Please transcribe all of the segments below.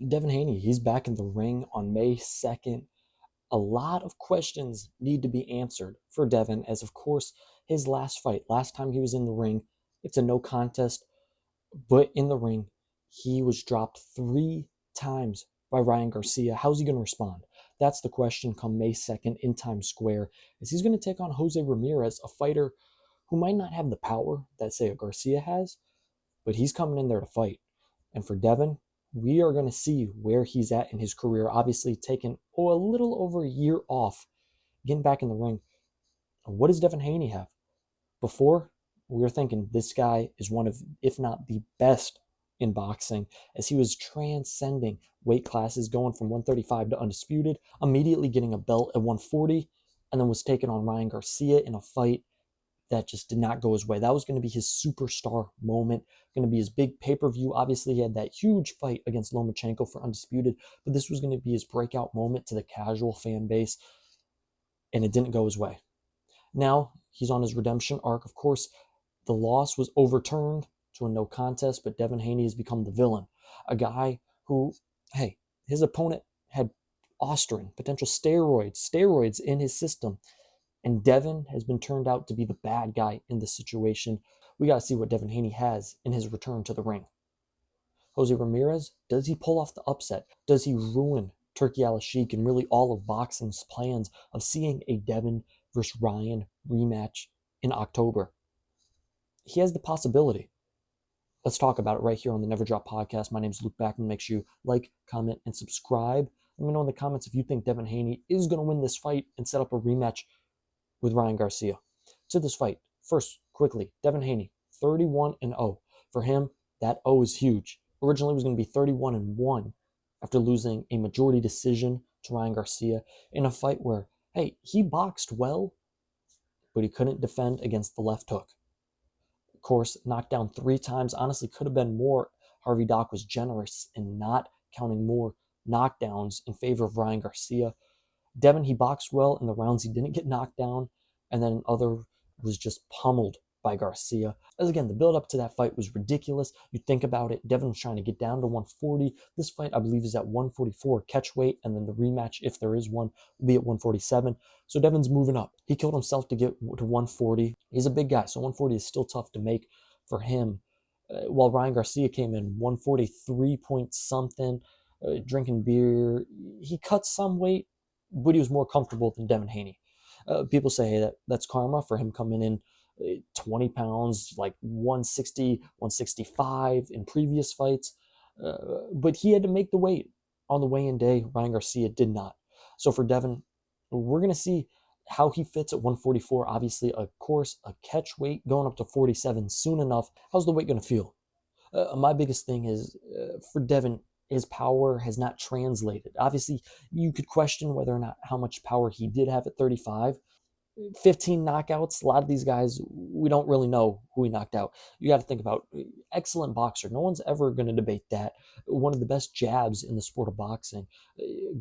Devin Haney, he's back in the ring on May 2nd. A lot of questions need to be answered for Devin, as of course, his last fight, last time he was in the ring, it's a no contest, but in the ring, he was dropped 3 times by Ryan Garcia. How's he going to respond? That's the question come May 2nd in Times Square, as he's going to take on Jose Ramirez, a fighter who might not have the power that, say, a Garcia has, but he's coming in there to fight. And for Devin, we are going to see where he's at in his career. Obviously, taking a little over a year off, getting back in the ring. What does Devin Haney have? Before, we were thinking this guy is one of, if not the best in boxing, as he was transcending weight classes, going from 135 to undisputed, immediately getting a belt at 140, and then was taking on Ryan Garcia in a fight that just did not go his way. That was going to be his superstar moment, going to be his big pay-per-view. Obviously, he had that huge fight against Lomachenko for undisputed, but this was going to be his breakout moment to the casual fan base, and it didn't go his way. Now, he's on his redemption arc. Of course, the loss was overturned to a no contest, but Devin Haney has become the villain. A guy who, hey, his opponent had Ostrin, potential steroids in his system. And Devin has been turned out to be the bad guy in this situation. We got to see what Devin Haney has in his return to the ring. Jose Ramirez, does he pull off the upset? Does he ruin Turki Al-Sheikh and really all of boxing's plans of seeing a Devin versus Ryan rematch in October? He has the possibility. Let's talk about it right here on the Never Drop podcast. My name is Luke Backman. Make sure you like, comment, and subscribe. Let me know in the comments if you think Devin Haney is going to win this fight and set up a rematch with Ryan Garcia. To this fight, first, quickly, Devin Haney, 31-0. For him, that O is huge. Originally, it was going to be 31-1 after losing a majority decision to Ryan Garcia in a fight where, hey, he boxed well, but he couldn't defend against the left hook. Of course, knocked down 3 times. Honestly, could have been more. Harvey Dock was generous in not counting more knockdowns in favor of Ryan Garcia. Devin, he boxed well in the rounds. He didn't get knocked down, and then other was just pummeled by Garcia. As again, the build-up to that fight was ridiculous. You think about it, Devin was trying to get down to 140. This fight, I believe, is at 144 catch weight, and then the rematch, if there is one, will be at 147. So Devin's moving up. He killed himself to get to 140. He's a big guy, so 140 is still tough to make for him. While Ryan Garcia came in 143 point something, drinking beer. He cut some weight, but he was more comfortable than Devin Haney. People say, hey, that's karma for him coming in 20 pounds, like 160, 165 in previous fights. But he had to make the weight on the weigh-in day. Ryan Garcia did not. So for Devin, we're going to see how he fits at 144. Obviously, of course, a catch weight going up to 47 soon enough. How's the weight going to feel? My biggest thing is for Devin, his power has not translated. Obviously, you could question whether or not how much power he did have at 35. 15 knockouts. A lot of these guys, we don't really know who he knocked out. You got to think about excellent boxer. No one's ever going to debate that. One of the best jabs in the sport of boxing.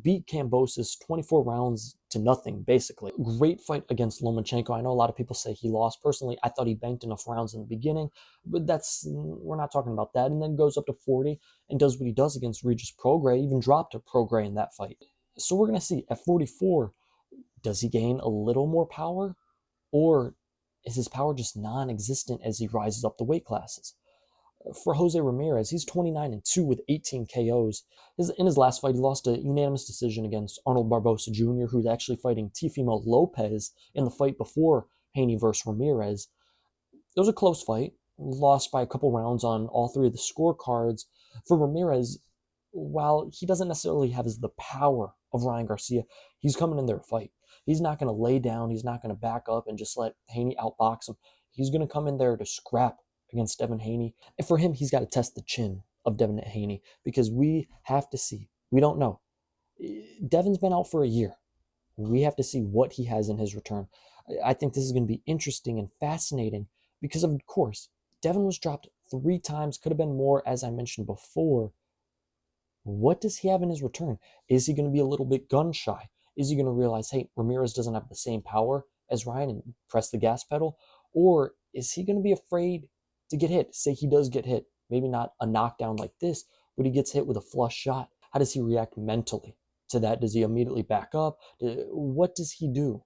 Beat Kambosos 24 rounds to nothing, basically. Great fight against Lomachenko. I know a lot of people say he lost. Personally, I thought he banked enough rounds in the beginning, but we're not talking about that. And then goes up to 40 and does what he does against Regis Prograis. Even dropped to Prograis in that fight. So we're going to see at 44, does he gain a little more power, or is his power just non-existent as he rises up the weight classes? For Jose Ramirez, he's 29-2 with 18 KOs. In his last fight, he lost a unanimous decision against Arnold Barbosa Jr., who's actually fighting Teofimo Lopez in the fight before Haney versus Ramirez. It was a close fight, lost by a couple rounds on all 3 of the scorecards. For Ramirez, while he doesn't necessarily have the power of Ryan Garcia, he's coming in there to fight. He's not going to lay down. He's not going to back up and just let Haney outbox him. He's going to come in there to scrap against Devin Haney. And for him, he's got to test the chin of Devin Haney, because we have to see. We don't know. Devin's been out for a year. We have to see what he has in his return. I think this is going to be interesting and fascinating because, of course, Devin was dropped 3 times. Could have been more, as I mentioned before. What does he have in his return? Is he going to be a little bit gun shy? Is he going to realize, hey, Ramirez doesn't have the same power as Ryan and press the gas pedal? Or is he going to be afraid to get hit? Say he does get hit. Maybe not a knockdown like this, but he gets hit with a flush shot. How does he react mentally to that? Does he immediately back up? What does he do?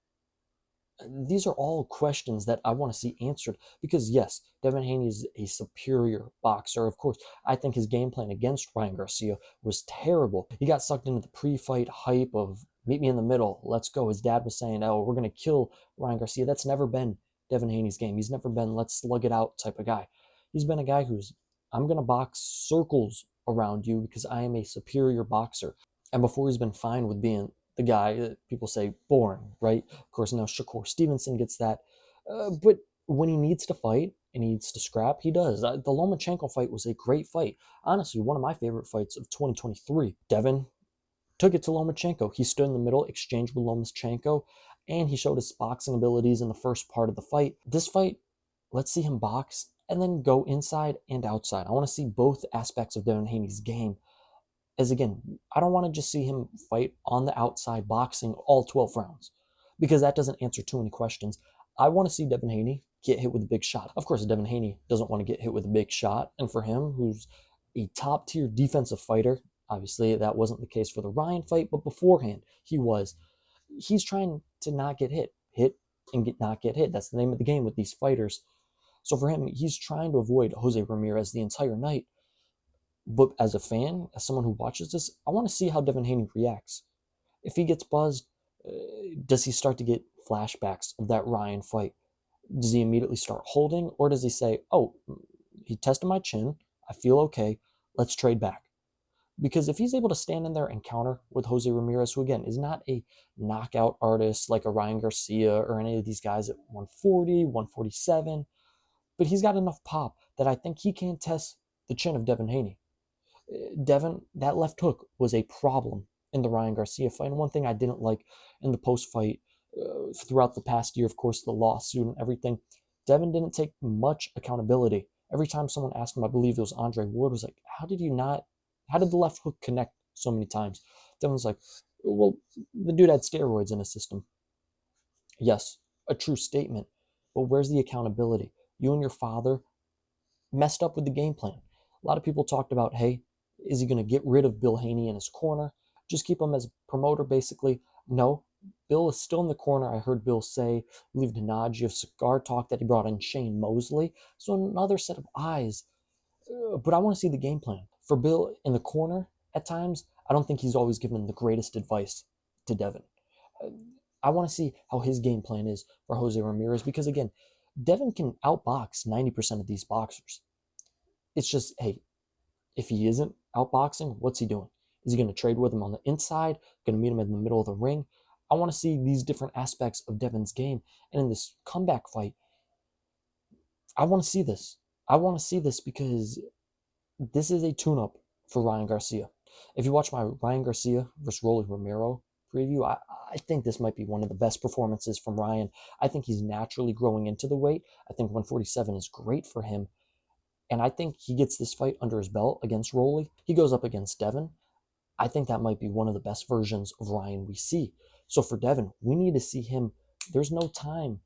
These are all questions that I want to see answered because, yes, Devin Haney is a superior boxer. Of course, I think his game plan against Ryan Garcia was terrible. He got sucked into the pre-fight hype of meet me in the middle, let's go. His dad was saying, oh, we're going to kill Ryan Garcia. That's never been Devin Haney's game. He's never been let's slug it out type of guy. He's been a guy who's, I'm going to box circles around you because I am a superior boxer. And before he's been fine with being the guy that people say boring, right? Of course, now Shakur Stevenson gets that. But when he needs to fight and he needs to scrap, he does. The Lomachenko fight was a great fight. Honestly, one of my favorite fights of 2023. Devin took it to Lomachenko. He stood in the middle, exchanged with Lomachenko, and he showed his boxing abilities in the first part of the fight. This fight, let's see him box and then go inside and outside. I want to see both aspects of Devin Haney's game. As again, I don't want to just see him fight on the outside boxing all 12 rounds because that doesn't answer too many questions. I want to see Devin Haney get hit with a big shot. Of course, Devin Haney doesn't want to get hit with a big shot. And for him, who's a top tier defensive fighter, obviously that wasn't the case for the Ryan fight, but beforehand he was. He's trying to not get hit and not get hit. That's the name of the game with these fighters. So for him, he's trying to avoid Jose Ramirez the entire night. But as a fan, as someone who watches this, I want to see how Devin Haney reacts. If he gets buzzed, does he start to get flashbacks of that Ryan fight? Does he immediately start holding? Or does he say, oh, he tested my chin. I feel okay. Let's trade back. Because if he's able to stand in there and counter with Jose Ramirez, who again is not a knockout artist like a Ryan Garcia or any of these guys at 140, 147, but he's got enough pop that I think he can test the chin of Devin Haney. Devin, that left hook was a problem in the Ryan Garcia fight. And one thing I didn't like in the post-fight throughout the past year, of course, the lawsuit and everything, Devin didn't take much accountability. Every time someone asked him, I believe it was Andre Ward, was like, how did the left hook connect so many times? Devin was like, well, the dude had steroids in his system. Yes, a true statement. But where's the accountability? You and your father messed up with the game plan. A lot of people talked about, hey, is he going to get rid of Bill Haney in his corner? Just keep him as a promoter, basically. No, Bill is still in the corner. I heard Bill say, leave Naji of Cigar Talk, that he brought in Shane Mosley. So another set of eyes. But I want to see the game plan. For Bill in the corner, at times, I don't think he's always given the greatest advice to Devin. I want to see how his game plan is for Jose Ramirez because, again, Devin can outbox 90% of these boxers. It's just, hey, if he isn't outboxing, what's he doing? Is he going to trade with him on the inside? Going to meet him in the middle of the ring? I want to see these different aspects of Devin's game. And in this comeback fight, I want to see this. I want to see this because this is a tune-up for Ryan Garcia. If you watch my Ryan Garcia versus Rolly Romero preview, I think this might be one of the best performances from Ryan. I think he's naturally growing into the weight. I think 147 is great for him. And I think he gets this fight under his belt against Rolly. He goes up against Devin. I think that might be one of the best versions of Ryan we see. So for Devin, we need to see him. There's no time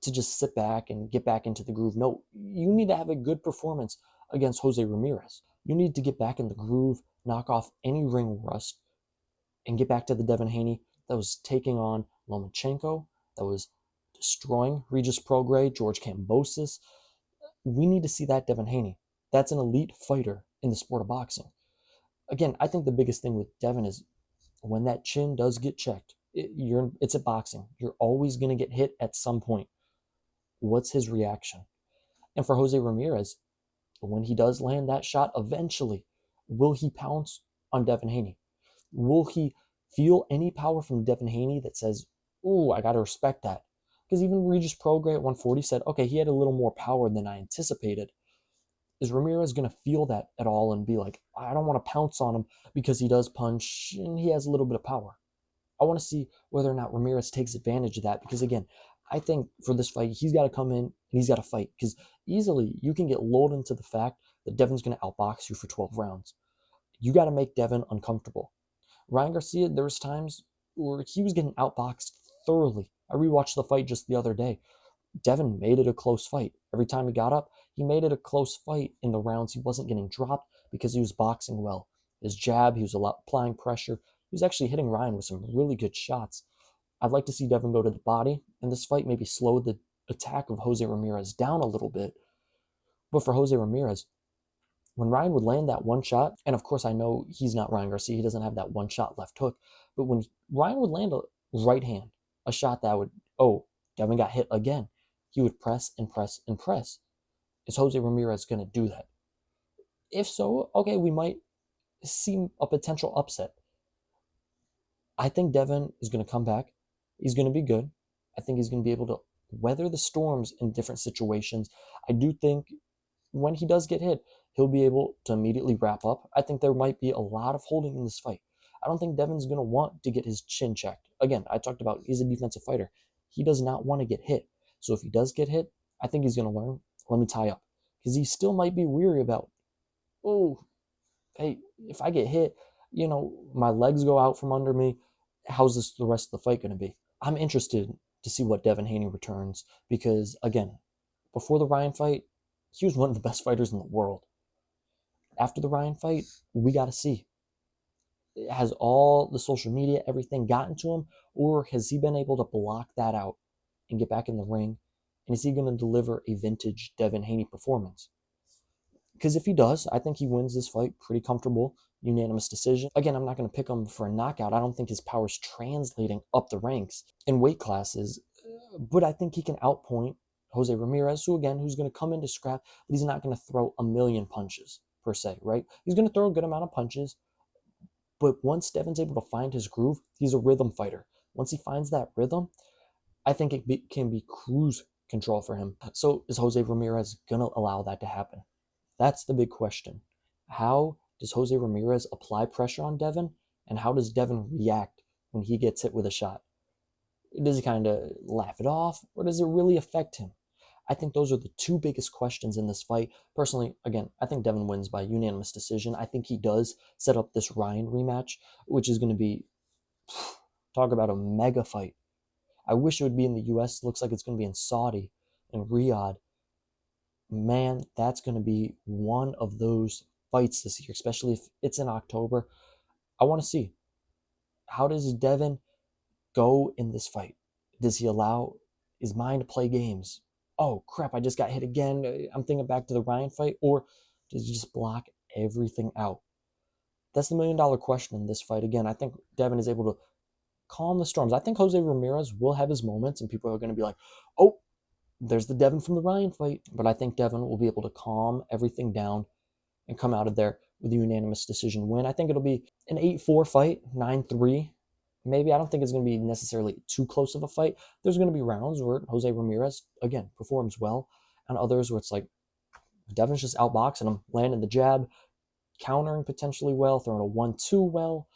to just sit back and get back into the groove. No, you need to have a good performance against Jose Ramirez. You need to get back in the groove, knock off any ring rust, and get back to the Devin Haney that was taking on Lomachenko, that was destroying Regis Prograis, George Kambosos. We need to see that Devin Haney. That's an elite fighter in the sport of boxing. Again, I think the biggest thing with Devin is when that chin does get checked, it's a boxing. You're always going to get hit at some point. What's his reaction? And for Jose Ramirez, when he does land that shot, eventually, will he pounce on Devin Haney? Will he feel any power from Devin Haney that says, ooh, I got to respect that? Because even Regis Prograis at 140 said, okay, he had a little more power than I anticipated. Is Ramirez going to feel that at all and be like, I don't want to pounce on him because he does punch and he has a little bit of power? I want to see whether or not Ramirez takes advantage of that because, again, I think for this fight, he's got to come in and he's got to fight because easily you can get lulled into the fact that Devin's going to outbox you for 12 rounds. You got to make Devin uncomfortable. Ryan Garcia, there was times where he was getting outboxed thoroughly. I rewatched the fight just the other day. Devin made it a close fight. Every time he got up, he made it a close fight in the rounds. He wasn't getting dropped because he was boxing well. his jab. He was applying pressure. He was actually hitting Ryan with some really good shots. I'd like to see Devin go to the body in this fight, maybe slow the attack of Jose Ramirez down a little bit. But for Jose Ramirez, when Ryan would land that one shot, and of course I know he's not Ryan Garcia, he doesn't have that one shot left hook, but when Ryan would land a right hand, a shot that would, oh, Devin got hit again, he would press and press and press. Is Jose Ramirez going to do that? If so, okay, we might see a potential upset. I think Devin is going to come back. He's going to be good. I think he's going to be able to weather the storms in different situations. I do think when he does get hit, he'll be able to immediately wrap up. I think there might be a lot of holding in this fight. I don't think Devin's going to want to get his chin checked. Again, I talked about he's a defensive fighter. He does not want to get hit. So if he does get hit, I think he's going to learn, let me tie up. Because he still might be weary about, oh, hey, if I get hit, my legs go out from under me. How's this the rest of the fight going to be? I'm interested to see what Devin Haney returns because, again, before the Ryan fight, he was one of the best fighters in the world. After the Ryan fight, we got to see. Has all the social media, everything gotten to him, or has he been able to block that out and get back in the ring? And is he going to deliver a vintage Devin Haney performance? Because if he does, I think he wins this fight pretty comfortable, unanimous decision. Again, I'm not going to pick him for a knockout. I don't think his power's translating up the ranks in weight classes, but I think he can outpoint Jose Ramirez, who's going to come into scrap, but he's not going to throw a million punches per se, right? He's going to throw a good amount of punches, but once Devin's able to find his groove, he's a rhythm fighter. Once he finds that rhythm, I think it can be cruise control for him. So is Jose Ramirez going to allow that to happen? That's the big question. How does Jose Ramirez apply pressure on Devin, and how does Devin react when he gets hit with a shot? Does he kind of laugh it off, or does it really affect him? I think those are the two biggest questions in this fight. Personally, again, I think Devin wins by unanimous decision. I think he does set up this Ryan rematch, which is going to be, talk about a mega fight. I wish it would be in the U.S. Looks like it's going to be in Saudi, in Riyadh. Man, that's going to be one of those fights this year, especially if it's in October. I want to see, how does Devin go in this fight? Does he allow his mind to play games? Oh, crap, I just got hit again. I'm thinking back to the Ryan fight. Or does he just block everything out? That's the million-dollar question in this fight. Again, I think Devin is able to calm the storms. I think Jose Ramirez will have his moments, and people are going to be like, oh, there's the Devin from the Ryan fight. But I think Devin will be able to calm everything down and come out of there with a unanimous decision win. I think it'll be an 8-4 fight, 9-3. Maybe. I don't think it's going to be necessarily too close of a fight. There's going to be rounds where Jose Ramirez, again, performs well, and others where it's like Devin's just outboxing him, landing the jab, countering potentially well, throwing a 1-2 well.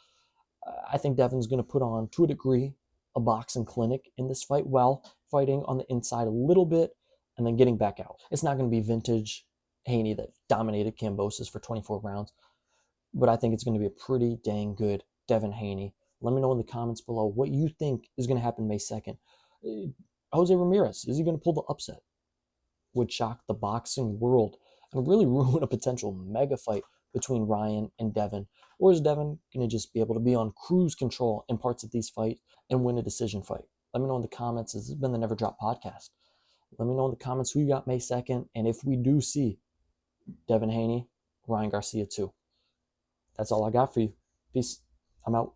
I think Devin's going to put on, to a degree, a boxing clinic in this fight while fighting on the inside a little bit and then getting back out. It's not going to be vintage Haney that dominated Kambosos for 24 rounds, but I think it's going to be a pretty dang good Devin Haney. Let me know in the comments below what you think is going to happen May 2nd. Jose Ramirez, is he going to pull the upset? Would shock the boxing world and really ruin a potential mega fight between Ryan and Devin. Or is Devin going to just be able to be on cruise control in parts of these fights and win a decision fight? Let me know in the comments. This has been the Never Drop Podcast. Let me know in the comments who you got May 2nd, and if we do see Devin Haney, Ryan Garcia too. That's all I got for you. Peace. I'm out.